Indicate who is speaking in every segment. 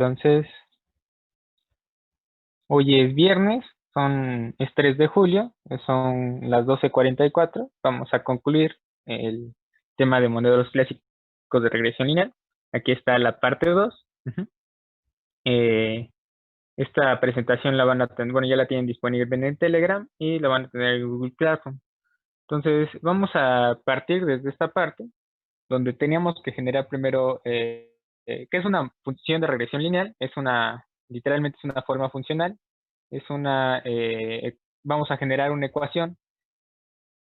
Speaker 1: Entonces, hoy es viernes, es 3 de julio, son las 12:44. Vamos a concluir el tema de modelos clásicos de regresión lineal. Aquí está la parte 2. Esta presentación la van a tener, bueno, ya la tienen disponible en el Telegram y la van a tener en Google Classroom. Entonces, vamos a partir desde esta parte, donde teníamos que generar primero, ¿qué es una función de regresión lineal? Literalmente es una forma funcional. Vamos a generar una ecuación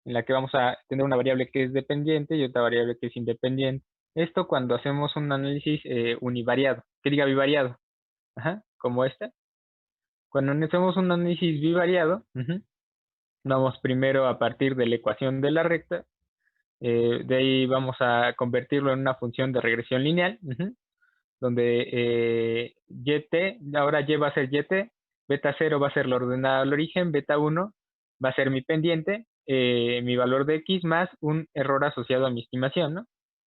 Speaker 1: en la que vamos a tener una variable que es dependiente y otra variable que es independiente. Esto cuando hacemos un análisis univariado, que diga bivariado, como este. Cuando hacemos un análisis bivariado, vamos primero a partir de la ecuación de la recta, de ahí vamos a convertirlo en una función de regresión lineal, donde ahora y va a ser yt, beta 0 va a ser la ordenada al origen, beta 1 va a ser mi pendiente, mi valor de x más un error asociado a mi estimación, ¿no?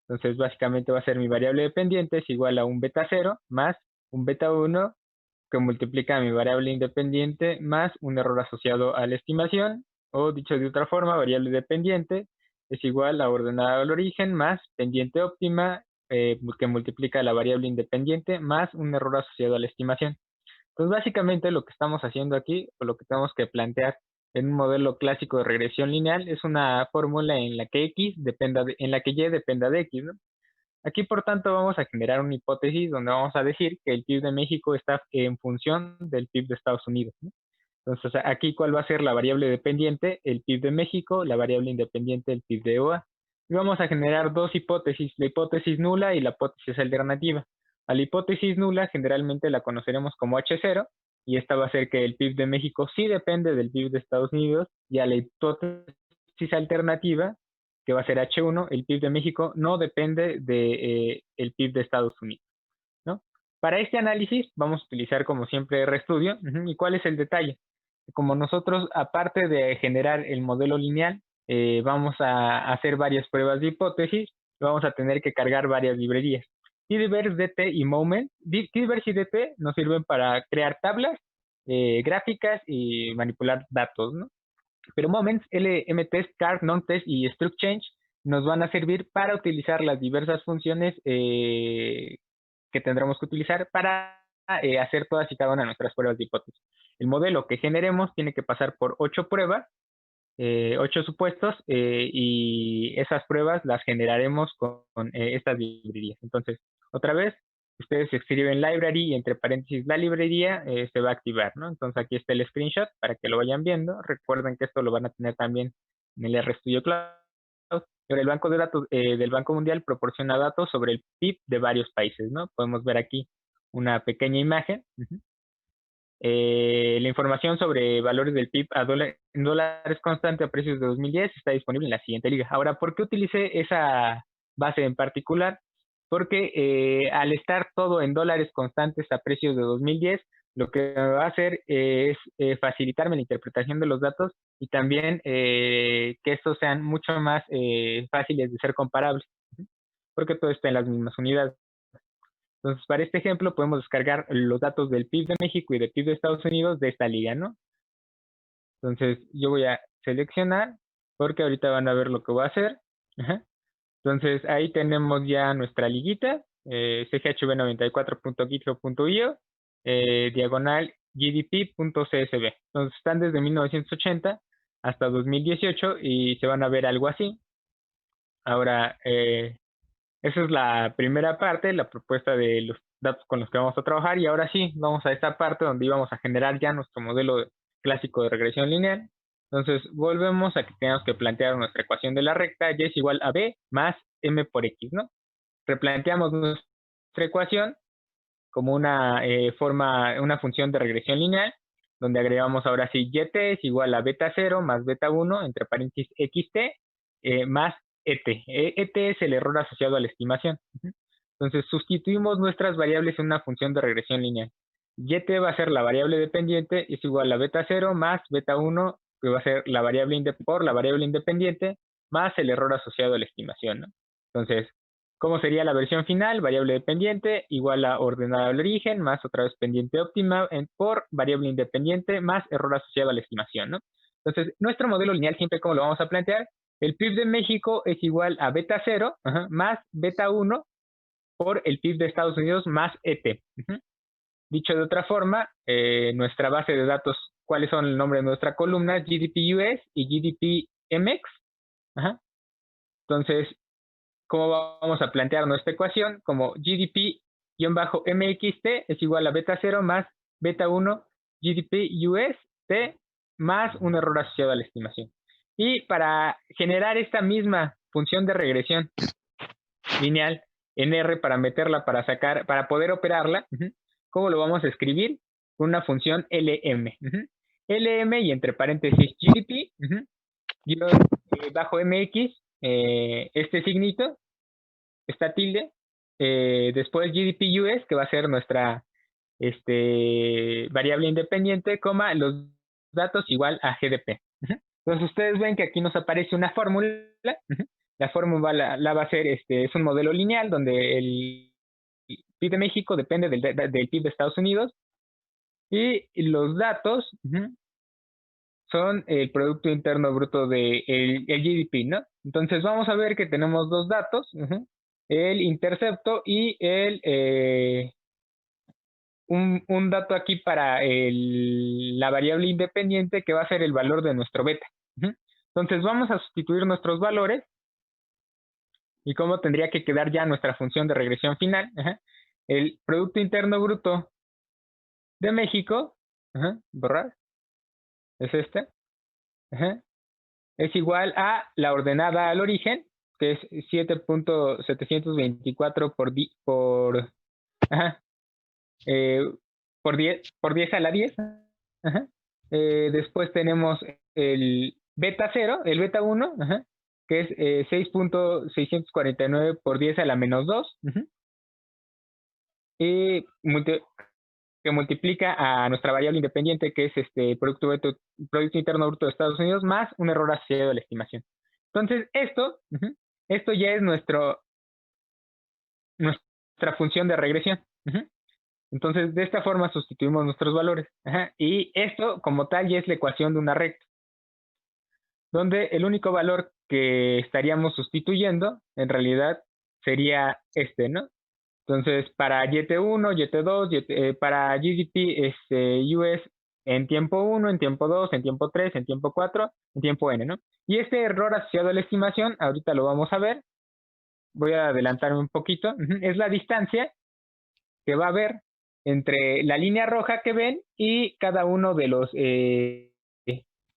Speaker 1: Entonces básicamente va a ser mi variable de pendiente es igual a un beta 0 más un beta 1 que multiplica mi variable independiente más un error asociado a la estimación, o dicho de otra forma, variable dependiente es igual a ordenada al origen más pendiente óptima que multiplica la variable independiente más un error asociado a la estimación. Entonces, básicamente lo que estamos haciendo aquí, o lo que tenemos que plantear en un modelo clásico de regresión lineal, es una fórmula en la que en la que y dependa de x, ¿no? Aquí, por tanto, vamos a generar una hipótesis donde vamos a decir que el PIB de México está en función del PIB de Estados Unidos, ¿no? Entonces, aquí, ¿cuál va a ser la variable dependiente? El PIB de México, la variable independiente, el PIB de OA. Y vamos a generar dos hipótesis, la hipótesis nula y la hipótesis alternativa. A la hipótesis nula generalmente la conoceremos como H0, y esta va a ser que el PIB de México sí depende del PIB de Estados Unidos, y a la hipótesis alternativa, que va a ser H1, el PIB de México no depende del PIB de Estados Unidos, ¿no? Para este análisis vamos a utilizar como siempre RStudio. ¿Y cuál es el detalle? Como nosotros, aparte de generar el modelo lineal, vamos a hacer varias pruebas de hipótesis, vamos a tener que cargar varias librerías. Tidyverse, DT y Moment. Tidyverse y DT nos sirven para crear tablas, gráficas y manipular datos, ¿no? Pero Moments, LMTest, Card, NonTest y Struct Change nos van a servir para utilizar las diversas funciones que tendremos que utilizar para hacer todas y cada una de nuestras pruebas de hipótesis. El modelo que generemos tiene que pasar por 8 pruebas, 8 supuestos, y esas pruebas las generaremos con estas librerías. Entonces, otra vez, ustedes escriben library y entre paréntesis la librería se va a activar, ¿no? Entonces aquí está el screenshot para que lo vayan viendo. Recuerden que esto lo van a tener también en el RStudio Cloud. Pero el banco de datos del Banco Mundial proporciona datos sobre el PIB de varios países, ¿no? Podemos ver aquí una pequeña imagen. La información sobre valores del PIB en dólares constante a precios de 2010 está disponible en la siguiente liga. Ahora, ¿por qué utilicé esa base en particular? Porque al estar todo en dólares constantes a precios de 2010, lo que va a hacer es facilitarme la interpretación de los datos y también que estos sean mucho más fáciles de ser comparables, porque todo está en las mismas unidades. Entonces, para este ejemplo, podemos descargar los datos del PIB de México y del PIB de Estados Unidos de esta liga, ¿no? Entonces, yo voy a seleccionar, porque ahorita van a ver lo que voy a hacer. Entonces, ahí tenemos ya nuestra liguita, chb94.github.io, diagonal gdp.csv. Entonces, están desde 1980 hasta 2018 y se van a ver algo así. Ahora, esa es la primera parte, la propuesta de los datos con los que vamos a trabajar. Y ahora sí, vamos a esta parte donde íbamos a generar ya nuestro modelo clásico de regresión lineal. Entonces, volvemos a que tenemos que plantear nuestra ecuación de la recta, y es igual a b más m por x, ¿no? Replanteamos nuestra ecuación como una función de regresión lineal, donde agregamos ahora sí yt es igual a beta 0 más beta 1, entre paréntesis xt, más et. Et es el error asociado a la estimación. Entonces, sustituimos nuestras variables en una función de regresión lineal. Yt va a ser la variable dependiente, es igual a beta 0 más beta 1, que va a ser la variable independiente, más el error asociado a la estimación, ¿no? Entonces, ¿Cómo sería la versión final? Variable dependiente igual a ordenada al origen más otra vez pendiente óptima por variable independiente más error asociado a la estimación, ¿no? Entonces, nuestro modelo lineal siempre como lo vamos a plantear, el PIB de México es igual a beta 0 más beta 1 por el PIB de Estados Unidos más ET. Dicho de otra forma, nuestra base de datos, ¿cuáles son el nombre de nuestra columna? GDP US y GDP MX. Entonces, ¿cómo vamos a plantear nuestra ecuación? Como GDP-MXT es igual a beta 0 más beta 1 GDP US T más un error asociado a la estimación. Y para generar esta misma función de regresión lineal en R para meterla, para poder operarla, ¿cómo lo vamos a escribir? Con una función LM. LM y entre paréntesis GDP, bajo MX, este signito, esta tilde, después GDP US, que va a ser nuestra variable independiente, coma, los datos igual a GDP. Entonces ustedes ven que aquí nos aparece una fórmula. La fórmula la va a ser, es un modelo lineal donde el PIB de México depende del PIB de Estados Unidos y los datos son el Producto Interno Bruto de el GDP, ¿no? Entonces vamos a ver que tenemos dos datos, el intercepto y un dato aquí para la variable independiente que va a ser el valor de nuestro beta. Entonces vamos a sustituir nuestros valores y cómo tendría que quedar ya nuestra función de regresión final. El Producto Interno Bruto de México, borrar, es este, es igual a la ordenada al origen, que es 7.724 por 10 a la 10. Después tenemos el beta 0, el beta 1, que es 6.649 por 10 a la menos 2. Y que multiplica a nuestra variable independiente, que es Producto Interno Bruto de Estados Unidos, más un error asociado a la estimación. Entonces, esto ya es nuestra función de regresión. Entonces, de esta forma sustituimos nuestros valores. Y esto, como tal, ya es la ecuación de una recta, donde el único valor que estaríamos sustituyendo, en realidad, sería ¿no? Entonces, para YT1, YT2, para GDP US en tiempo 1, en tiempo 2, en tiempo 3, en tiempo 4, en tiempo N, ¿no? Y este error asociado a la estimación, ahorita lo vamos a ver, voy a adelantarme un poquito, es la distancia que va a haber entre la línea roja que ven y cada uno de los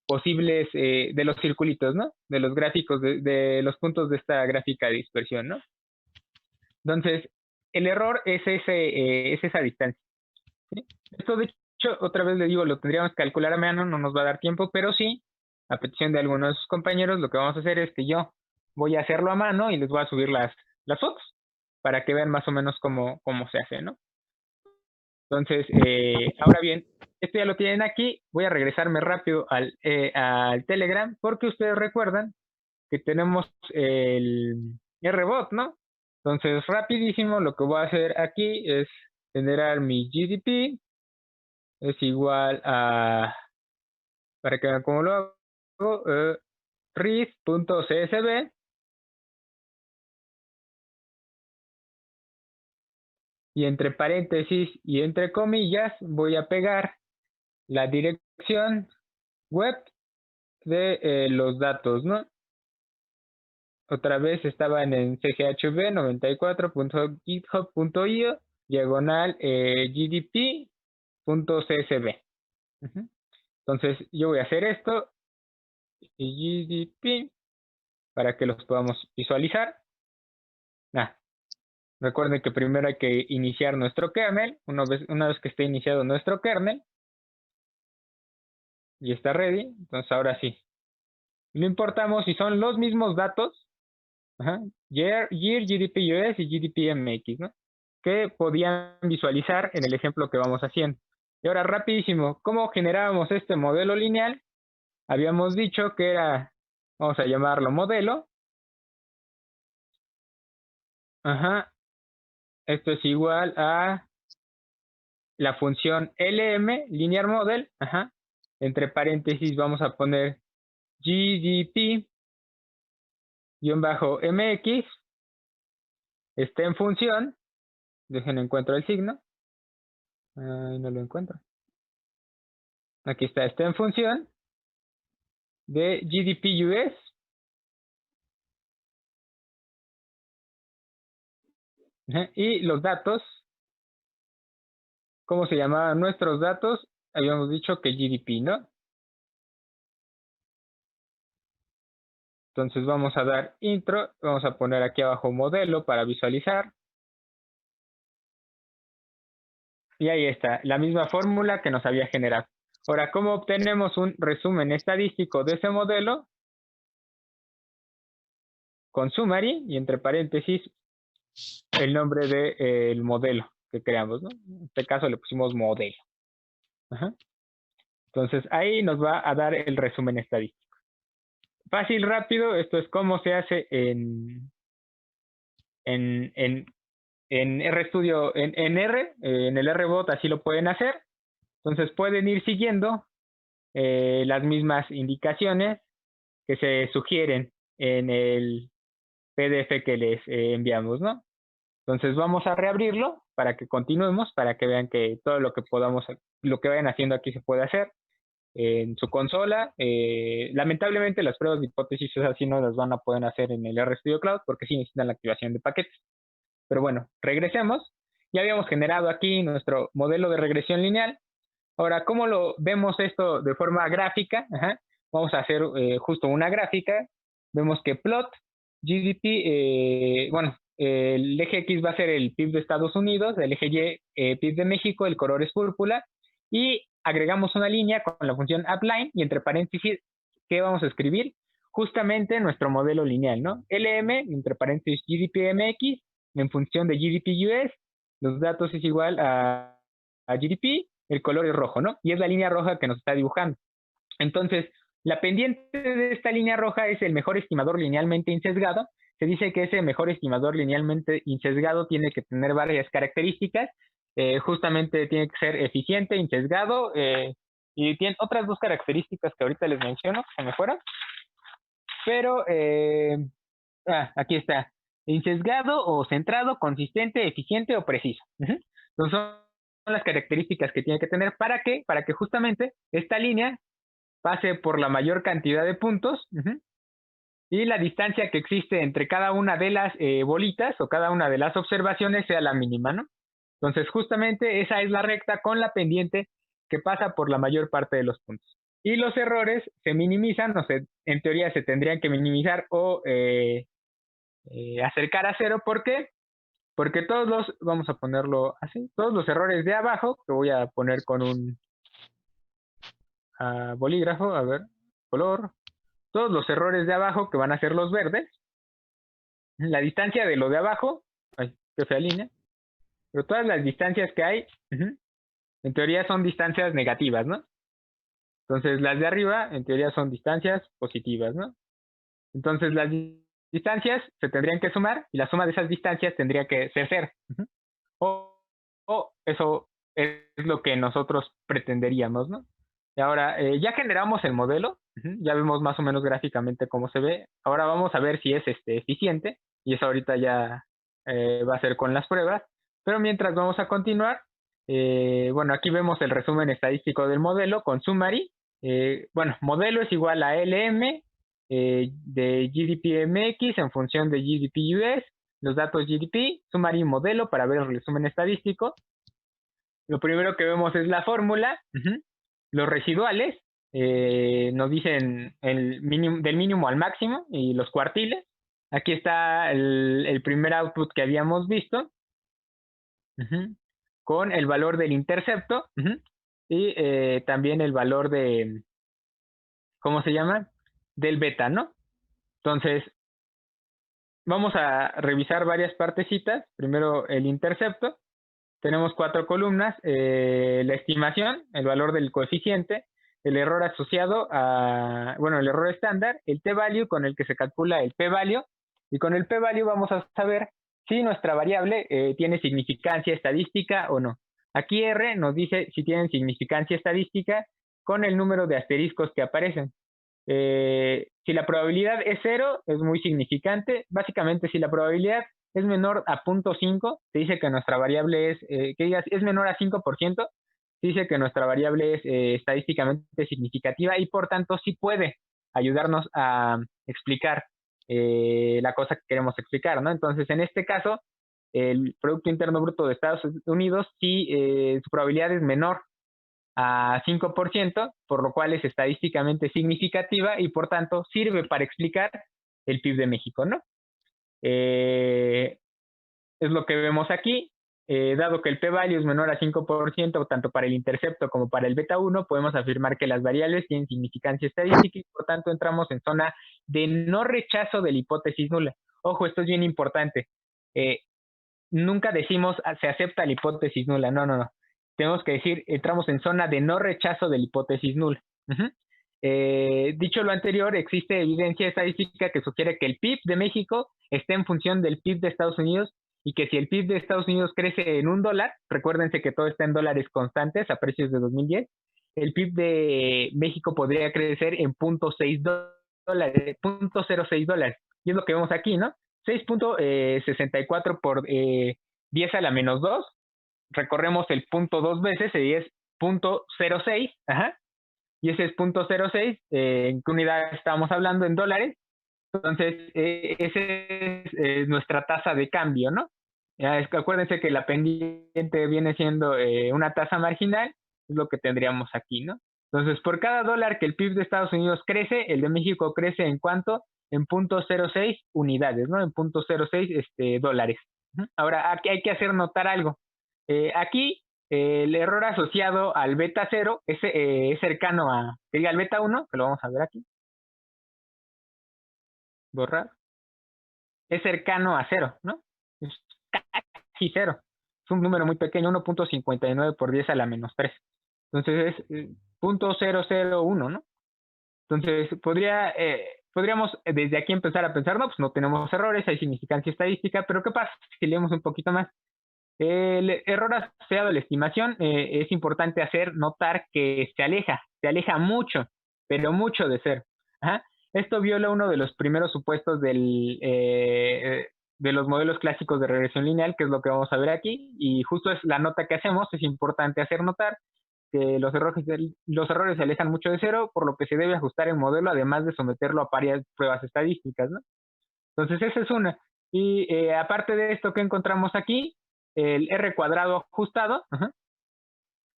Speaker 1: posibles, de los circulitos, ¿no? De los gráficos, de los puntos de esta gráfica de dispersión, ¿no? Entonces, el error es esa distancia. ¿Sí? Esto, de hecho, otra vez le digo, lo tendríamos que calcular a mano, no nos va a dar tiempo, pero sí, a petición de algunos compañeros, lo que vamos a hacer es que yo voy a hacerlo a mano y les voy a subir las fotos para que vean más o menos cómo se hace, ¿no? Entonces, ahora bien, esto ya lo tienen aquí. Voy a regresarme rápido al Telegram porque ustedes recuerdan que tenemos el RBot, ¿no? Entonces, rapidísimo, lo que voy a hacer aquí es generar mi GDP. Es igual a, para que vean cómo lo hago, ris.csv. Y entre paréntesis y entre comillas voy a pegar la dirección web de los datos, ¿no? Otra vez estaban en chb94.github.io diagonal gdp.csv. Entonces yo voy a hacer esto y gdp para que los podamos visualizar. Recuerden que primero hay que iniciar nuestro kernel. Una vez que esté iniciado nuestro kernel y está ready, entonces ahora sí. No importamos si son los mismos datos, year, GDP US y GDP MX, ¿no? Que podían visualizar en el ejemplo que vamos haciendo. Y ahora rapidísimo, ¿cómo generábamos este modelo lineal? Habíamos dicho que era, vamos a llamarlo modelo, Ajá, esto es igual a la función LM, linear model, ajá, entre paréntesis vamos a poner GDP-MX, está en función, dejen encuentro el signo, no lo encuentro, aquí está en función de GDP-US, y los datos, ¿cómo se llamaban nuestros datos? Habíamos dicho que GDP, ¿no? Entonces vamos a dar intro, vamos a poner aquí abajo modelo para visualizar. Y ahí está, la misma fórmula que nos había generado. Ahora, ¿cómo obtenemos un resumen estadístico de ese modelo? Con summary y entre paréntesis el nombre del modelo que creamos, ¿no? En este caso le pusimos modelo. Ajá. Entonces ahí nos va a dar el resumen estadístico. Fácil, rápido, esto es cómo se hace en, en, en RStudio, en R, en el RBot así lo pueden hacer. Entonces pueden ir siguiendo las mismas indicaciones que se sugieren en el PDF que les enviamos, ¿no? Entonces vamos a reabrirlo para que continuemos, para que vean que todo lo que podamos, lo que vayan haciendo aquí se puede hacer en su consola. Lamentablemente las pruebas de hipótesis así no las van a poder hacer en el RStudio Cloud porque sí necesitan la activación de paquetes. Pero bueno, regresemos. Ya habíamos generado aquí nuestro modelo de regresión lineal. Ahora, ¿cómo lo vemos esto de forma gráfica? Ajá. Vamos a hacer justo una gráfica. Vemos que plot GDP, bueno, el eje X va a ser el PIB de Estados Unidos, el eje Y PIB de México, el color es púrpura, y agregamos una línea con la función appline y entre paréntesis, ¿qué vamos a escribir? Justamente nuestro modelo lineal, ¿no? LM, entre paréntesis GDP MX, en función de GDP US, los datos es igual a GDP, el color es rojo, ¿no? Y es la línea roja que nos está dibujando. Entonces, la pendiente de esta línea roja es el mejor estimador linealmente insesgado. Se dice que ese mejor estimador linealmente insesgado tiene que tener varias características. Justamente tiene que ser eficiente, insesgado, y tiene otras dos características que ahorita les menciono, que se me fueron. Pero, aquí está. Insesgado o centrado, consistente, eficiente o preciso. Entonces, son las características que tiene que tener. ¿Para qué? Para que justamente esta línea pase por la mayor cantidad de puntos y la distancia que existe entre cada una de las bolitas o cada una de las observaciones sea la mínima, ¿no? Entonces, justamente esa es la recta con la pendiente que pasa por la mayor parte de los puntos. Y los errores se minimizan, o sea, en teoría se tendrían que minimizar o acercar a cero. ¿Por qué? Porque todos los, vamos a ponerlo así, todos los errores de abajo, que voy a poner con un bolígrafo, a ver, color, todos los errores de abajo que van a ser los verdes, la distancia de lo de abajo, ay, qué fea línea, pero todas las distancias que hay, en teoría son distancias negativas, ¿no? Entonces las de arriba, en teoría son distancias positivas, ¿no? Entonces las distancias se tendrían que sumar y la suma de esas distancias tendría que ser cero. O eso es lo que nosotros pretenderíamos, ¿no? Y ahora, ya generamos el modelo, ya vemos más o menos gráficamente cómo se ve. Ahora vamos a ver si es eficiente, y eso ahorita ya va a ser con las pruebas. Pero mientras vamos a continuar, bueno, aquí vemos el resumen estadístico del modelo con summary. Bueno, modelo es igual a LM de GDP MX en función de GDP US, los datos GDP, summary modelo para ver el resumen estadístico. Lo primero que vemos es la fórmula, los residuales, nos dicen el mínimo, del mínimo al máximo y los cuartiles. Aquí está el primer output que habíamos visto, con el valor del intercepto y también el valor de, ¿cómo se llama? Del beta, ¿no? Entonces, vamos a revisar varias partecitas. Primero el intercepto. Tenemos 4 columnas, la estimación, el valor del coeficiente, el error asociado a, bueno, el error estándar, el t-value con el que se calcula el p-value, y con el p-value vamos a saber si nuestra variable tiene significancia estadística o no. Aquí R nos dice si tienen significancia estadística con el número de asteriscos que aparecen. Si la probabilidad es 0, es muy significante. Básicamente, si la probabilidad es menor a 0.5, se dice que nuestra variable es, que digas, es menor a 5%, se dice que nuestra variable es estadísticamente significativa y por tanto sí puede ayudarnos a explicar la cosa que queremos explicar, ¿no? Entonces, en este caso, el Producto Interno Bruto de Estados Unidos, sí, su probabilidad es menor a 5%, por lo cual es estadísticamente significativa y por tanto sirve para explicar el PIB de México, ¿no? Es lo que vemos aquí. Dado que el p-value es menor a 5%, tanto para el intercepto como para el beta 1, podemos afirmar que las variables tienen significancia estadística y por tanto entramos en zona de no rechazo de la hipótesis nula. Ojo, esto es bien importante. Nunca decimos se acepta la hipótesis nula, no, no, no. Tenemos que decir, entramos en zona de no rechazo de la hipótesis nula. Dicho lo anterior, existe evidencia estadística que sugiere que el PIB de México está en función del PIB de Estados Unidos y que si el PIB de Estados Unidos crece en $1, recuérdense que todo está en dólares constantes a precios de 2010, el PIB de México podría crecer en $0.6, $0.06. Y es lo que vemos aquí, ¿no? 6.64 por 10 a la menos 2. Recorremos el punto dos veces, y es 0.06, ajá, y ese es 0.06, ¿en qué unidad estamos hablando? En dólares. Entonces, esa es nuestra tasa de cambio, ¿no? Ya es que acuérdense que la pendiente viene siendo una tasa marginal, es lo que tendríamos aquí, ¿no? Entonces, por cada dólar que el PIB de Estados Unidos crece, el de México crece ¿en cuánto? En 0.06 unidades, ¿no? En 0.06 dólares. Ahora, aquí hay que hacer notar algo. Aquí el error asociado al beta 0 es cercano a, diga, al beta 1, que lo vamos a ver aquí, borrar, es cercano a 0, ¿no? Es casi 0. Es un número muy pequeño, 1.59 por 10 a la menos 3. Entonces es 0.001, ¿no? Entonces podríamos desde aquí empezar a pensar, no, pues no tenemos errores, hay significancia estadística, pero ¿qué pasa si leemos un poquito más? El error asociado a la estimación es importante hacer notar que se aleja mucho, pero mucho de ser. Ajá. Esto viola uno de los primeros supuestos de los modelos clásicos de regresión lineal, que es lo que vamos a ver aquí, y justo es la nota que hacemos, es importante hacer notar que los errores se alejan mucho de cero, por lo que se debe ajustar el modelo, además de someterlo a varias pruebas estadísticas, ¿no? Entonces, esa es una. Y aparte de esto que encontramos aquí, el R cuadrado ajustado,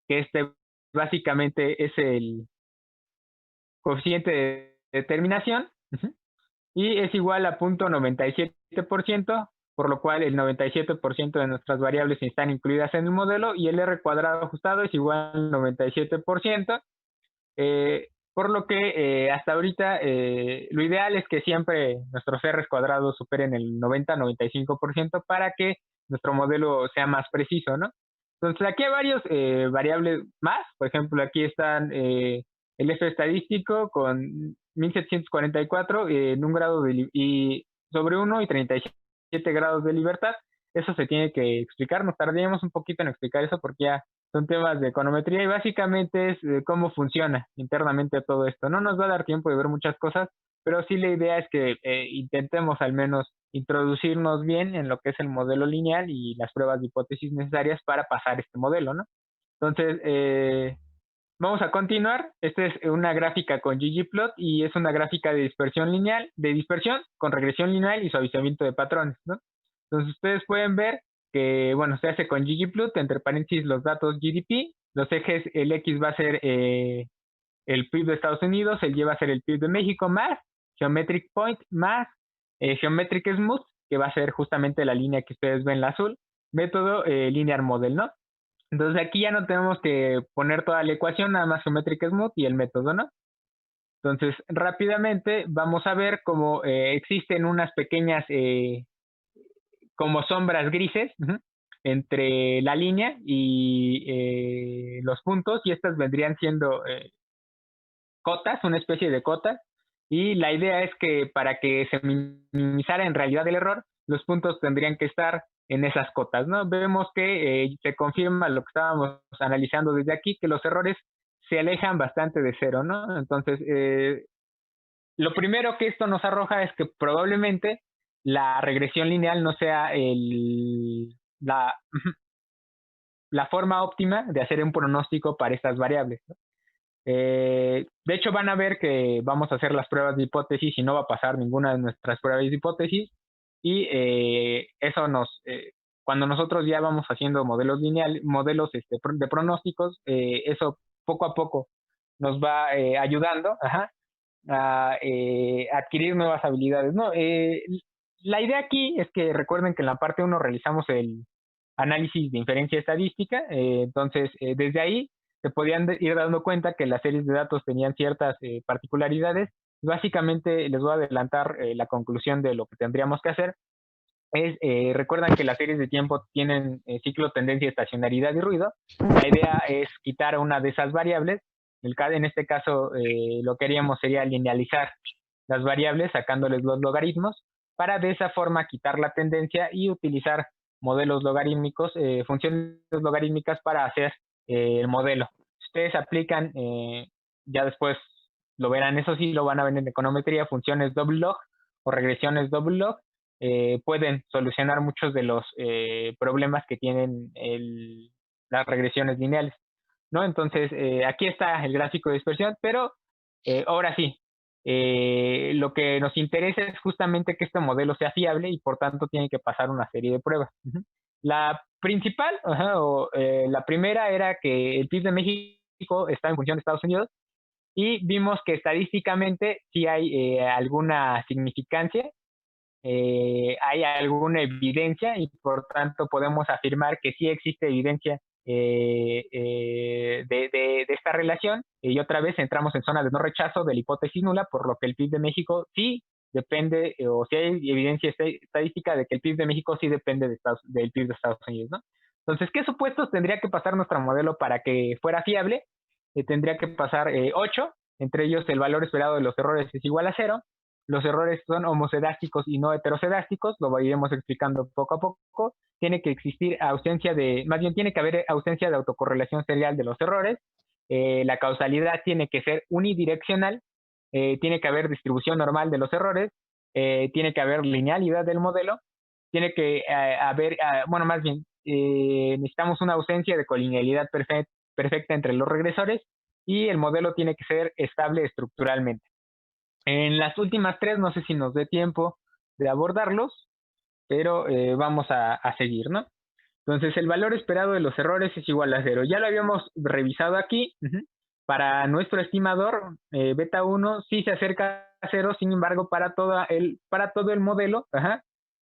Speaker 1: que básicamente es el coeficiente de determinación, y es igual a 0.97%, por lo cual el 97% de nuestras variables están incluidas en el modelo, y el R cuadrado ajustado es igual al 97%. Por lo que hasta ahorita lo ideal es que siempre nuestros R's cuadrados superen el 90-95% para que nuestro modelo sea más preciso, ¿no? Entonces aquí hay varios variables más, por ejemplo aquí están el F estadístico con 1744 en un grado y sobre 1 y 37 grados de libertad. Eso se tiene que explicar, nos tardaríamos un poquito en explicar eso porque ya son temas de econometría y básicamente es cómo funciona internamente todo esto. No nos va a dar tiempo de ver muchas cosas, pero sí la idea es que intentemos al menos introducirnos bien en lo que es el modelo lineal y las pruebas de hipótesis necesarias para pasar este modelo, ¿no? Entonces, vamos a continuar. Esta es una gráfica con ggplot y es una gráfica de dispersión lineal, de dispersión con regresión lineal y suavizamiento de patrones, ¿no? Entonces ustedes pueden ver que, bueno, se hace con ggplot, entre paréntesis los datos GDP, los ejes, el X va a ser el PIB de Estados Unidos, el Y va a ser el PIB de México, más Geometric Point, más Geometric Smooth, que va a ser justamente la línea que ustedes ven, la azul, método Linear Model, ¿no? Entonces aquí ya no tenemos que poner toda la ecuación, nada más Geometric Smooth y el método, ¿no? Entonces, rápidamente vamos a ver cómo existen unas pequeñas como sombras grises entre la línea y los puntos, y estas vendrían siendo cotas, una especie de cotas, y la idea es que para que se minimizara en realidad el error, los puntos tendrían que estar en esas cotas, ¿no? Vemos que se confirma lo que estábamos analizando desde aquí, que los errores se alejan bastante de cero, ¿no? Entonces, lo primero que esto nos arroja es que probablemente la regresión lineal no sea la forma óptima de hacer un pronóstico para estas variables, ¿no? De hecho, van a ver que vamos a hacer las pruebas de hipótesis y no va a pasar ninguna de nuestras pruebas de hipótesis. Y eso cuando nosotros ya vamos haciendo modelos lineales, modelos de pronósticos, eso poco a poco nos va ayudando, ajá, a adquirir nuevas habilidades, ¿no? La idea aquí es que recuerden que en la parte uno realizamos el análisis de inferencia estadística, entonces desde ahí se podían ir dando cuenta que las series de datos tenían ciertas particularidades. Básicamente les voy a adelantar la conclusión de lo que tendríamos que hacer. Recuerdan que las series de tiempo tienen ciclo, tendencia, estacionalidad y ruido. La idea es quitar una de esas variables. En este caso, lo que haríamos sería linealizar las variables sacándoles los logaritmos para de esa forma quitar la tendencia y utilizar modelos logarítmicos, funciones logarítmicas para hacer el modelo. Si ustedes aplican, ya después lo verán, eso sí, lo van a ver en econometría, funciones double log o regresiones double log, pueden solucionar muchos de los problemas que tienen las regresiones lineales, ¿no? Entonces, aquí está el gráfico de dispersión, pero ahora sí, lo que nos interesa es justamente que este modelo sea fiable y por tanto tiene que pasar una serie de pruebas. La principal, la primera era que el PIB de México está en función de Estados Unidos y vimos que estadísticamente sí hay alguna significancia, hay alguna evidencia y por tanto podemos afirmar que sí existe evidencia de esta relación. Y otra vez entramos en zona de no rechazo de la hipótesis nula, por lo que el PIB de México sí depende, o si hay evidencia estadística de que el PIB de México sí depende del PIB de Estados Unidos, ¿no? Entonces, ¿qué supuestos tendría que pasar nuestro modelo para que fuera fiable? Tendría que pasar 8, entre ellos el valor esperado de los errores es igual a 0. Los errores son homocedásticos y no heterocedásticos, lo iremos explicando poco a poco. Tiene que existir más bien tiene que haber ausencia de autocorrelación serial de los errores. La causalidad tiene que ser unidireccional, tiene que haber distribución normal de los errores, tiene que haber linealidad del modelo, tiene que haber, bueno, más bien, necesitamos una ausencia de colinealidad perfecta entre los regresores y el modelo tiene que ser estable estructuralmente. En las últimas tres, no sé si nos dé tiempo de abordarlos, pero vamos a seguir, ¿no? Entonces, el valor esperado de los errores es igual a 0. Ya lo habíamos revisado aquí. Para nuestro estimador, beta 1 sí se acerca a 0, sin embargo, para todo el modelo,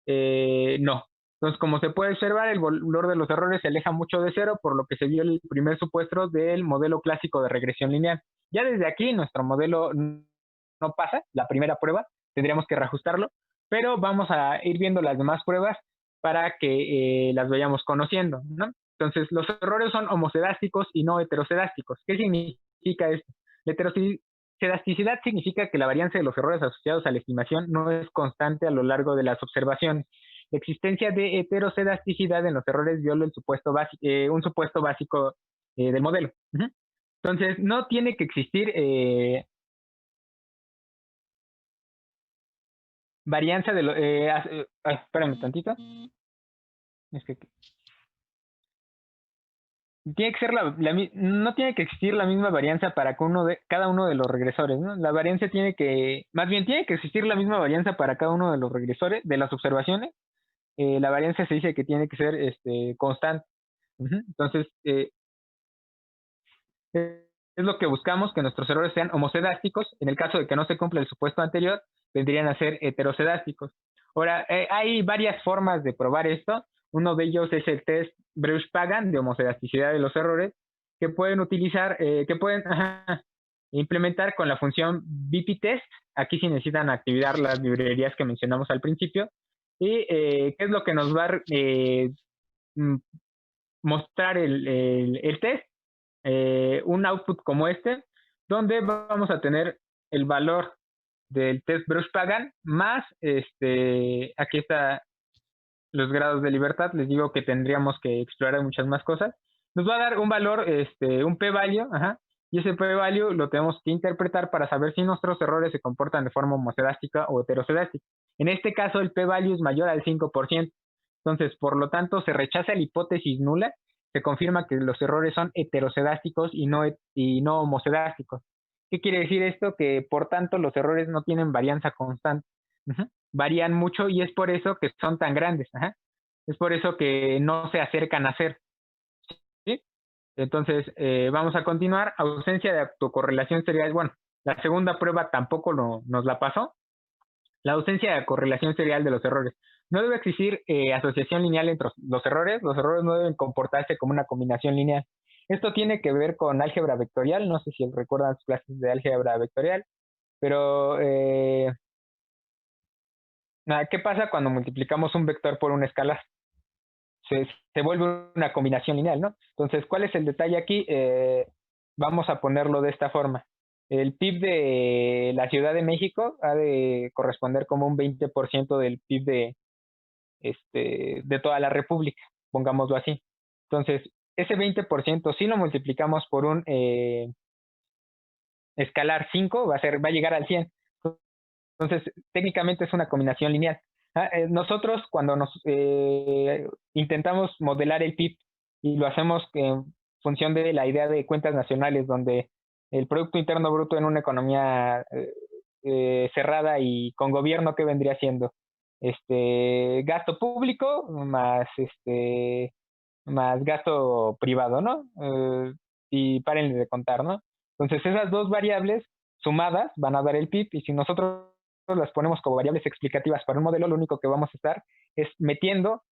Speaker 1: no. Entonces, como se puede observar, el valor de los errores se aleja mucho de 0, por lo que se vio el primer supuesto del modelo clásico de regresión lineal. Ya desde aquí, nuestro modelo no pasa, la primera prueba, tendríamos que reajustarlo, pero vamos a ir viendo las demás pruebas para que las vayamos conociendo, ¿no? Entonces, los errores son homocedásticos y no heterocedásticos. ¿Qué significa esto? La heterocedasticidad significa que la varianza de los errores asociados a la estimación no es constante a lo largo de las observaciones. La existencia de heterocedasticidad en los errores viola un supuesto básico del modelo. Entonces, no tiene que existir varianza de lo... espérame tantito. Es que tiene que ser no tiene que existir la misma varianza para cada uno de los regresores, ¿no? La varianza más bien tiene que existir la misma varianza para cada uno de los regresores, de las observaciones. La varianza se dice que tiene que ser constante. Entonces, es lo que buscamos, que nuestros errores sean homocedásticos. En el caso de que no se cumpla el supuesto anterior, vendrían a ser heterocedásticos. Ahora, hay varias formas de probar esto. Uno de ellos es el test Breusch-Pagan de homocedasticidad de los errores, que pueden utilizar, implementar con la función BP-test. Aquí sí necesitan activar las librerías que mencionamos al principio. Y qué es lo que nos va a mostrar el test. Un output como este, donde vamos a tener el valor del test Breusch-Pagan más, aquí está los grados de libertad, les digo que tendríamos que explorar muchas más cosas. Nos va a dar un valor, un p-value, ajá, y ese p-value lo tenemos que interpretar para saber si nuestros errores se comportan de forma homocedástica o heterocedástica. En este caso, el p-value es mayor al 5%. Entonces, por lo tanto, se rechaza la hipótesis nula, se confirma que los errores son heterocedásticos y no homocedásticos. ¿Qué quiere decir esto? Que, por tanto, los errores no tienen varianza constante. Ajá. Varían mucho y es por eso que son tan grandes. Ajá. Es por eso que no se acercan a ser. ¿Sí? Entonces, vamos a continuar. Ausencia de autocorrelación serial. Bueno, la segunda prueba tampoco nos la pasó. La ausencia de correlación serial de los errores. No debe existir asociación lineal entre los errores. Los errores no deben comportarse como una combinación lineal. Esto tiene que ver con álgebra vectorial. No sé si recuerdan sus clases de álgebra vectorial, pero ¿qué pasa cuando multiplicamos un vector por un escalar? Se vuelve una combinación lineal, ¿no? Entonces, ¿cuál es el detalle aquí? Vamos a ponerlo de esta forma. El PIB de la Ciudad de México ha de corresponder como un 20% del PIB de toda la República, pongámoslo así. Entonces, ese 20%, si lo multiplicamos por un escalar 5, va a llegar al 100. Entonces, técnicamente es una combinación lineal. Nosotros cuando nos intentamos modelar el PIB y lo hacemos en función de la idea de cuentas nacionales, donde el Producto Interno Bruto en una economía cerrada y con gobierno, ¿qué vendría siendo? Gasto público más gasto privado, ¿no? Y párenle de contar, ¿no? Entonces esas dos variables sumadas van a dar el PIB y si nosotros las ponemos como variables explicativas para un modelo, lo único que vamos a estar es metiendo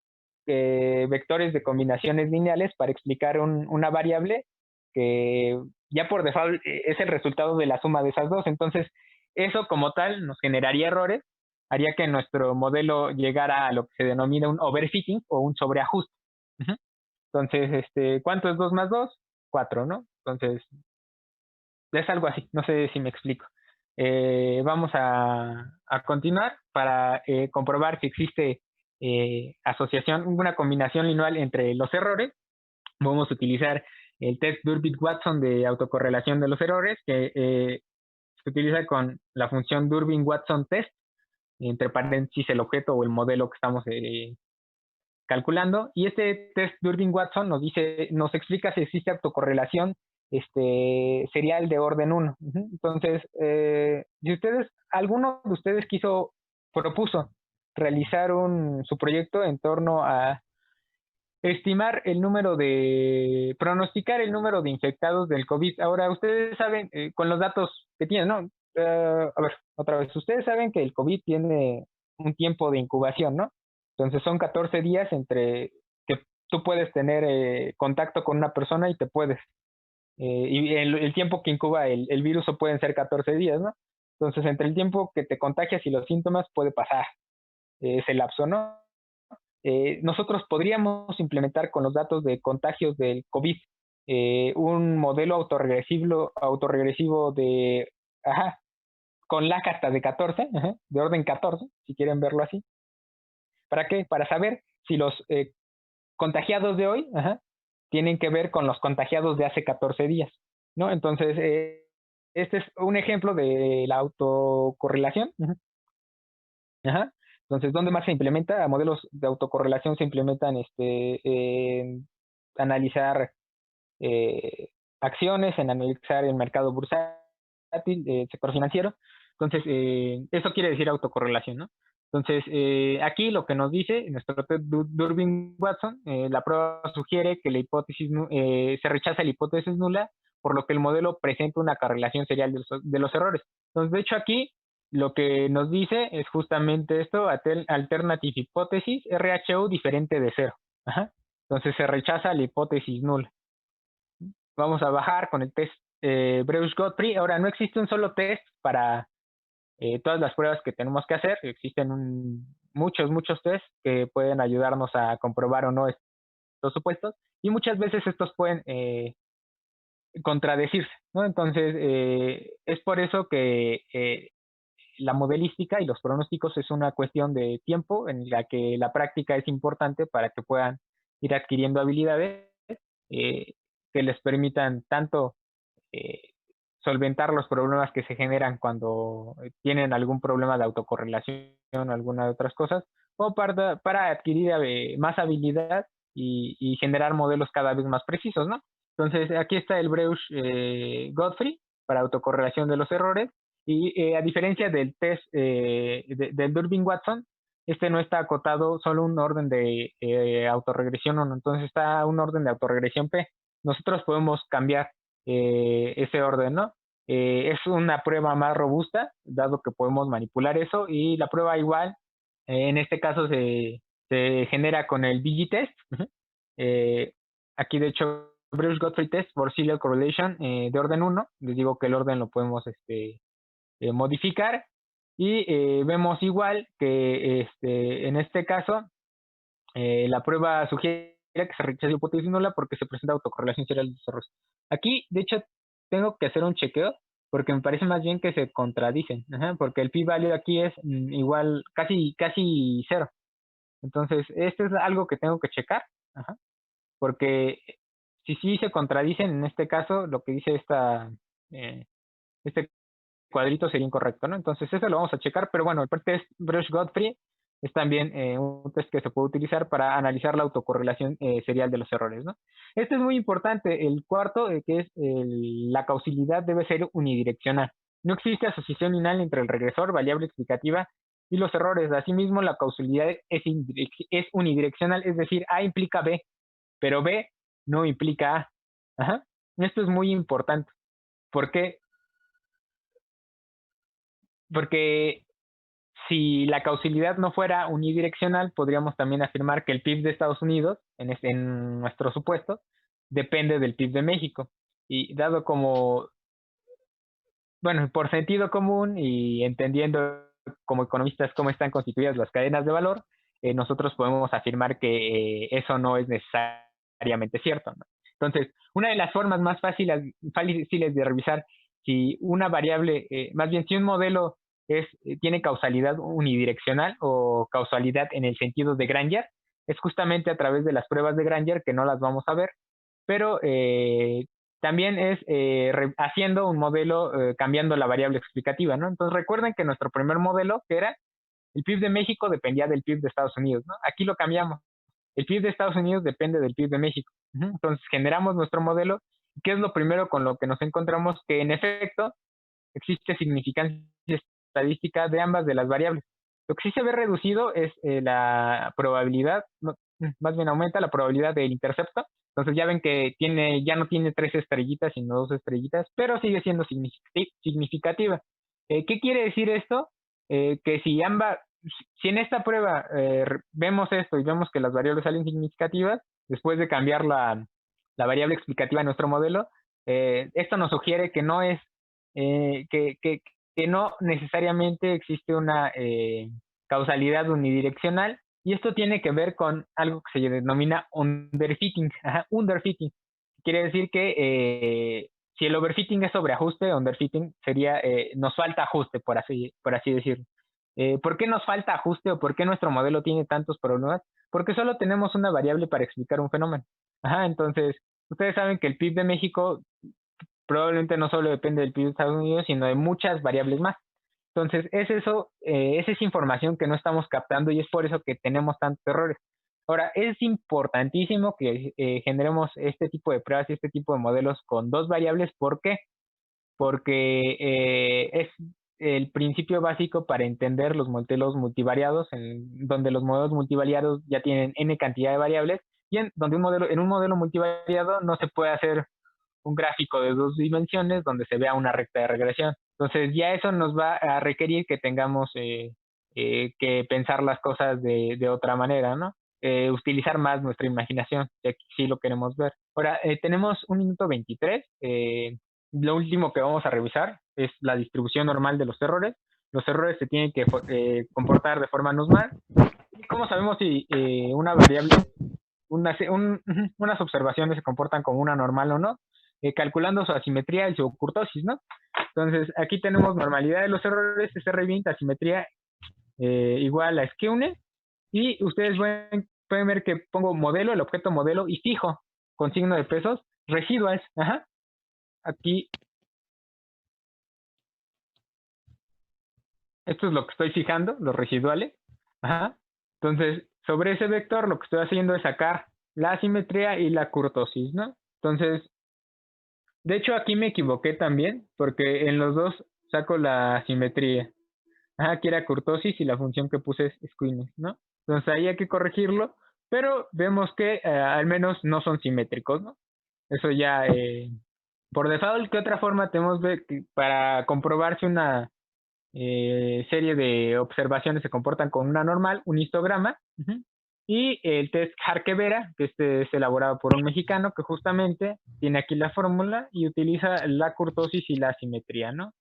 Speaker 1: vectores de combinaciones lineales para explicar una variable que ya por default es el resultado de la suma de esas dos. Entonces, eso como tal nos generaría errores, haría que nuestro modelo llegara a lo que se denomina un overfitting o un sobreajuste. Uh-huh. Entonces, ¿cuánto es 2 más 2? 4, ¿no? Entonces, es algo así, no sé si me explico. Vamos a continuar para comprobar si existe asociación, una combinación lineal entre los errores. Vamos a utilizar el test Durbin-Watson de autocorrelación de los errores, que se utiliza con la función Durbin-Watson test, entre paréntesis el objeto o el modelo que estamos calculando. Y este test Durbin-Watson nos explica si existe autocorrelación serial de orden 1. Entonces, si alguno de ustedes propuso realizar su proyecto en torno a pronosticar el número de infectados del COVID. Ahora, ustedes saben, con los datos que tienen, ¿no? A ver, otra vez, ustedes saben que el COVID tiene un tiempo de incubación, ¿no? Entonces son 14 días entre que tú puedes tener contacto con una persona y te puedes. Y el tiempo que incuba el virus pueden ser 14 días, ¿no? Entonces, entre el tiempo que te contagias y los síntomas puede pasar ese lapso, ¿no? Nosotros podríamos implementar con los datos de contagios del COVID un modelo autorregresivo con lag hasta de 14, de orden 14, si quieren verlo así. ¿Para qué? Para saber si los contagiados de hoy tienen que ver con los contagiados de hace 14 días, ¿no? Entonces, este es un ejemplo de la autocorrelación. Ajá. Entonces, ¿dónde más se implementa? Modelos de autocorrelación se implementan en analizar eh, acciones, en analizar el mercado bursátil, sector financiero. Entonces, eso quiere decir autocorrelación, ¿no? Entonces, aquí lo que nos dice nuestro Durbin-Watson, la prueba sugiere que la hipótesis se rechaza la hipótesis nula, por lo que el modelo presenta una correlación serial de los errores. Entonces, de hecho, aquí lo que nos dice es justamente esto, alternative hipótesis, RHU diferente de cero. Ajá. Entonces se rechaza la hipótesis nula. Vamos a bajar con el test Breusch-Godfrey. Ahora, no existe un solo test para todas las pruebas que tenemos que hacer. Existen muchos tests que pueden ayudarnos a comprobar o no estos supuestos. Y muchas veces estos pueden contradecirse, ¿no? Entonces, es por eso que la modelística y los pronósticos es una cuestión de tiempo en la que la práctica es importante para que puedan ir adquiriendo habilidades eh, que les permitan tanto eh, solventar los problemas que se generan cuando tienen algún problema de autocorrelación o alguna de otras cosas, o para adquirir más habilidad y generar modelos cada vez más precisos, ¿no? Entonces, aquí está el Breusch-Godfrey para autocorrelación de los errores, y a diferencia del test del Durbin-Watson, este no está acotado solo un orden de autorregresión 1, entonces está un orden de autorregresión P. Nosotros podemos cambiar ese orden, ¿no? Es una prueba más robusta, dado que podemos manipular eso, y la prueba igual, en este caso se genera con el Digitest. eh, Aquí de hecho, Breusch-Godfrey Test for Serial Correlation de orden 1, les digo que el orden lo podemos modificar, y vemos igual que en este caso la prueba sugiere que se rechaza la hipótesis nula porque se presenta autocorrelación serial de los errores. Aquí, de hecho, tengo que hacer un chequeo porque me parece más bien que se contradicen, porque el p-value aquí es igual, casi cero. Entonces, esto es algo que tengo que checar, porque si sí se contradicen, en este caso, lo que dice eh, este cuadrito sería incorrecto, ¿no? Entonces, eso lo vamos a checar, pero bueno, el test Breusch-Godfrey es también un test que se puede utilizar para analizar la autocorrelación serial de los errores, ¿no? Este es muy importante. El cuarto, que es la causalidad, debe ser unidireccional. No existe asociación lineal entre el regresor, variable explicativa, y los errores. Asimismo, la causalidad es unidireccional, es decir, A implica B, pero B no implica A. Ajá. Esto es muy importante. ¿Por qué? Porque si la causalidad no fuera unidireccional, podríamos también afirmar que el PIB de Estados Unidos, en nuestro supuesto, depende del PIB de México. Y dado como, bueno, por sentido común y entendiendo como economistas cómo están constituidas las cadenas de valor, nosotros podemos afirmar que eso no es necesariamente cierto, ¿no? Entonces, una de las formas más fáciles de revisar si una variable, más bien si un modelo tiene causalidad unidireccional o causalidad en el sentido de Granger, es justamente a través de las pruebas de Granger, que no las vamos a ver, pero también es haciendo un modelo cambiando la variable explicativa, ¿no? Entonces recuerden que nuestro primer modelo, que era el PIB de México, dependía del PIB de Estados Unidos, ¿no? Aquí lo cambiamos. El PIB de Estados Unidos depende del PIB de México. Entonces generamos nuestro modelo. ¿Qué es lo primero con lo que nos encontramos? Que en efecto existe significancia estadística de ambas de las variables. Lo que sí se ve reducido es la probabilidad, más bien aumenta la probabilidad del intercepto. Entonces ya ven que ya no tiene 3 estrellitas, sino 2 estrellitas, pero sigue siendo significativa. ¿Qué quiere decir esto? Que si en esta prueba vemos esto y vemos que las variables salen significativas, después de cambiar la variable explicativa de nuestro modelo, esto nos sugiere que no es, que no necesariamente existe una causalidad unidireccional, y esto tiene que ver con algo que se denomina underfitting. Underfitting. Quiere decir que si el overfitting es sobreajuste, underfitting sería nos falta ajuste, por así decirlo. ¿Por qué nos falta ajuste o por qué nuestro modelo tiene tantos problemas? Porque solo tenemos una variable para explicar un fenómeno. Entonces, ustedes saben que el PIB de México probablemente no solo depende del PIB de Estados Unidos, sino de muchas variables más. Entonces, es esa información que no estamos captando, y es por eso que tenemos tantos errores. Ahora, es importantísimo que generemos este tipo de pruebas y este tipo de modelos con dos variables. ¿Por qué? Porque es el principio básico para entender los modelos multivariados, donde los modelos multivariados ya tienen n cantidad de variables, y en un modelo multivariado no se puede hacer un gráfico de 2 dimensiones donde se vea una recta de regresión. Entonces ya eso nos va a requerir que tengamos que pensar las cosas de otra manera, ¿no? Utilizar más nuestra imaginación, si aquí sí lo queremos ver. Ahora, tenemos 1 minuto 23. Lo último que vamos a revisar es la distribución normal de los errores. Los errores se tienen que comportar de forma normal. ¿Y cómo sabemos si una variable, unas observaciones se comportan como una normal o no? Calculando su asimetría y su curtosis, ¿no? Entonces, aquí tenemos normalidad de los errores, SR20, asimetría igual a skewness, y ustedes pueden ver que pongo modelo, el objeto modelo, y fijo, con signo de pesos, residuals, ajá. Aquí, esto es lo que estoy fijando, los residuales, ajá. Entonces, sobre ese vector, lo que estoy haciendo es sacar la asimetría y la kurtosis, ¿no? Entonces, de hecho, aquí me equivoqué también, porque en los dos saco la simetría. Aquí era kurtosis y la función que puse es squeamish, ¿no? Entonces ahí hay que corregirlo, pero vemos que al menos no son simétricos, ¿no? Eso ya, por default, ¿qué otra forma tenemos para comprobar si una serie de observaciones se comportan con una normal? Un histograma. Y el test Harkevera, que este es elaborado por un mexicano que justamente tiene aquí la fórmula y utiliza la kurtosis y la asimetría, ¿no?